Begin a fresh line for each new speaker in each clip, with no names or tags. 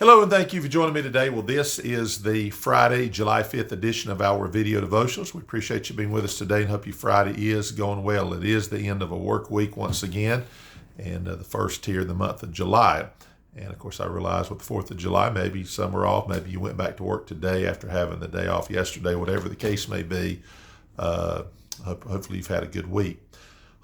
Hello and thank you for joining me today. Well, this is the Friday, July 5th edition of our video devotionals. We appreciate you being with us today and hope your Friday is going well. It is the end of a work week once again, and the first here of the month of July. And of course, I realize with the 4th of July, maybe some are off. Maybe you went back to work today after having the day off yesterday, whatever the case may be. Hopefully you've had a good week.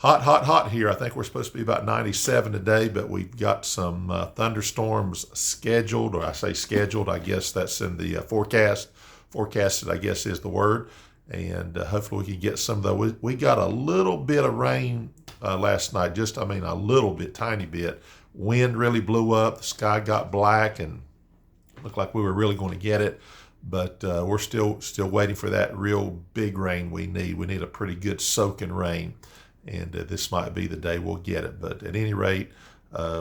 Hot here. I think we're supposed to be about 97 today, but we've got some thunderstorms scheduled, or I say scheduled, I guess that's in the forecast. Forecasted, I guess, is the word. And hopefully we can get some of those. We got a little bit of rain last night, a little bit, tiny bit. Wind really blew up. The sky got black and looked like we were really going to get it. But we're still waiting for that real big rain we need. We need a pretty good soaking rain. And this might be the day we'll get it. But at any rate,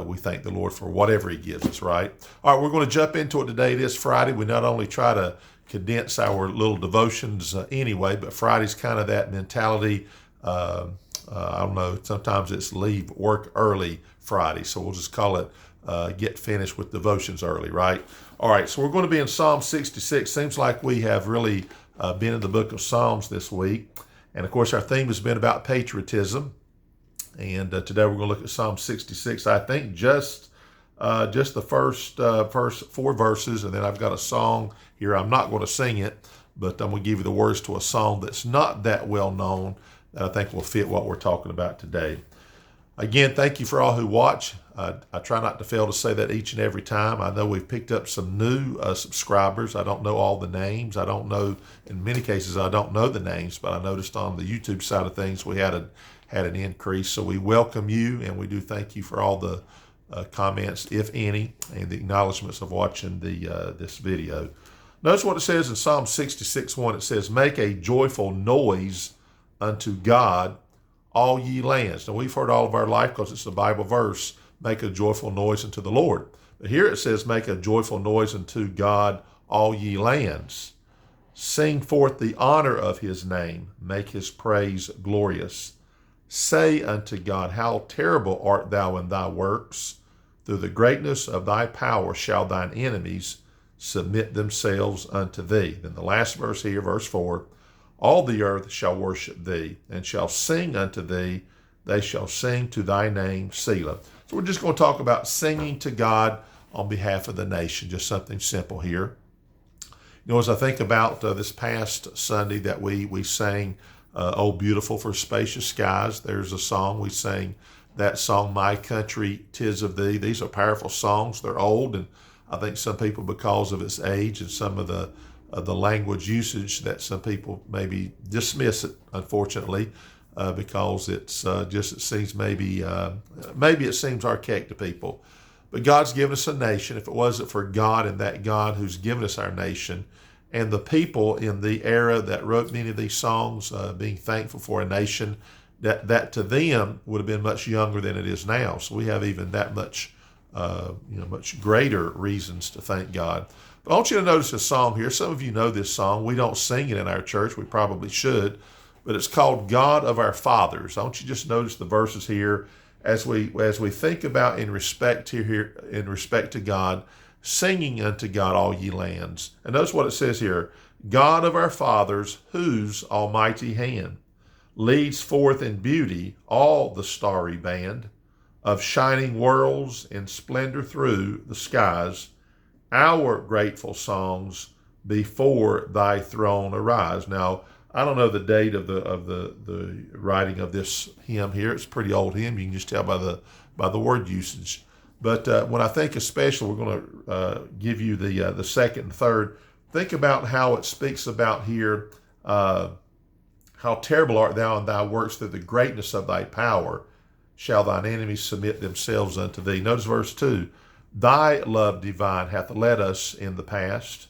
we thank the Lord for whatever he gives us, right? All right, we're going to jump into it today. It is Friday. We not only try to condense our little devotions anyway, but Friday's kind of that mentality. I don't know, sometimes it's leave work early Friday. So we'll just call it get finished with devotions early, right? All right, so we're going to be in Psalm 66. Seems like we have really been in the book of Psalms this week. And of course, our theme has been about patriotism. And today we're going to look at Psalm 66. I think just the first four verses, and then I've got a song here. I'm not going to sing it, but I'm going to give you the words to a song that's not that well known that I think will fit what we're talking about today. Again, thank you for all who watch. I try not to fail to say that each and every time. I know we've picked up some new subscribers. I don't know all the names. I don't know, in many cases, I don't know the names, but I noticed on the YouTube side of things we had an increase. So we welcome you, and we do thank you for all the comments, if any, and the acknowledgments of watching this video. Notice what it says in Psalm 66:1. It says, "Make a joyful noise unto God, all ye lands." Now, we've heard all of our life, because it's a Bible verse, make a joyful noise unto the Lord. But here it says, make a joyful noise unto God, all ye lands. Sing forth the honor of his name. Make his praise glorious. Say unto God, how terrible art thou in thy works. Through the greatness of thy power shall thine enemies submit themselves unto thee. Then the last verse here, verse 4, all the earth shall worship thee, and shall sing unto thee. They shall sing to thy name, Selah. So we're just going to talk about singing to God on behalf of the nation, just something simple here. You know, as I think about this past Sunday that we sang, "Oh Beautiful for Spacious Skies," there's a song we sang, that song, "My Country, 'Tis of Thee." These are powerful songs. They're old, and I think some people, because of its age and some of the language usage, that some people maybe dismiss it, unfortunately, because it's it seems maybe it seems archaic to people. But God's given us a nation. If it wasn't for God and that God who's given us our nation, and the people in the era that wrote many of these songs, being thankful for a nation that to them would have been much younger than it is now. So we have even that much much greater reasons to thank God. But I want you to notice this psalm here. Some of you know this song. We don't sing it in our church. We probably should. But it's called "God of Our Fathers." I want you to just notice the verses here as we think about in respect to God, singing unto God, all ye lands. And notice what it says here: God of our fathers, whose almighty hand leads forth in beauty all the starry band of shining worlds in splendor through the skies. Our grateful songs before thy throne arise. Now, I don't know the date of the writing of this hymn here. It's a pretty old hymn. You can just tell by the word usage. But when I think especially, we're going to give you the second and third. Think about how it speaks about here, how terrible art thou in thy works, through the greatness of thy power shall thine enemies submit themselves unto thee. Notice verse 2. Thy love divine hath led us in the past.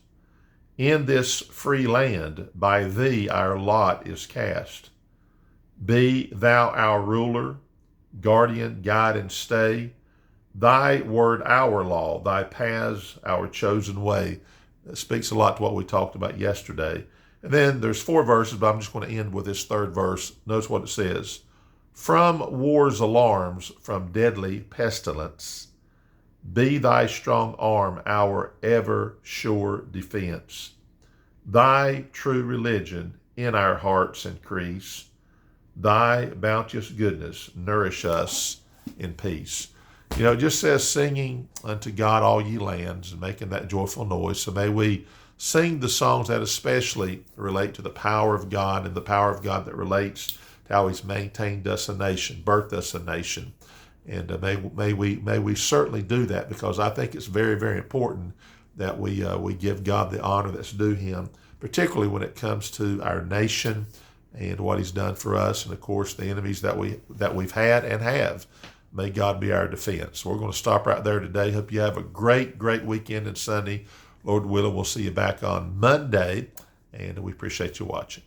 In this free land by thee our lot is cast. Be thou our ruler, guardian, guide, and stay. Thy word our law, thy paths our chosen way. That speaks a lot to what we talked about yesterday. And then there's 4 verses, but I'm just going to end with this third verse. Notice what it says. From war's alarms, from deadly pestilence, Be thy strong arm our ever sure defense. Thy true religion in our hearts increase. Thy bounteous goodness nourish us in peace. It just says singing unto God all ye lands and making that joyful noise. So may we sing the songs that especially relate to the power of God, and the power of God that relates to how he's maintained us a nation, birthed us a nation. And may we certainly do that, because I think it's very, very important that we give God the honor that's due him, particularly when it comes to our nation and what he's done for us, and of course the enemies that we've had and have. May God be our defense. So we're going to stop right there today. Hope you have a great, great weekend and Sunday. Lord willing, we'll see you back on Monday, and we appreciate you watching.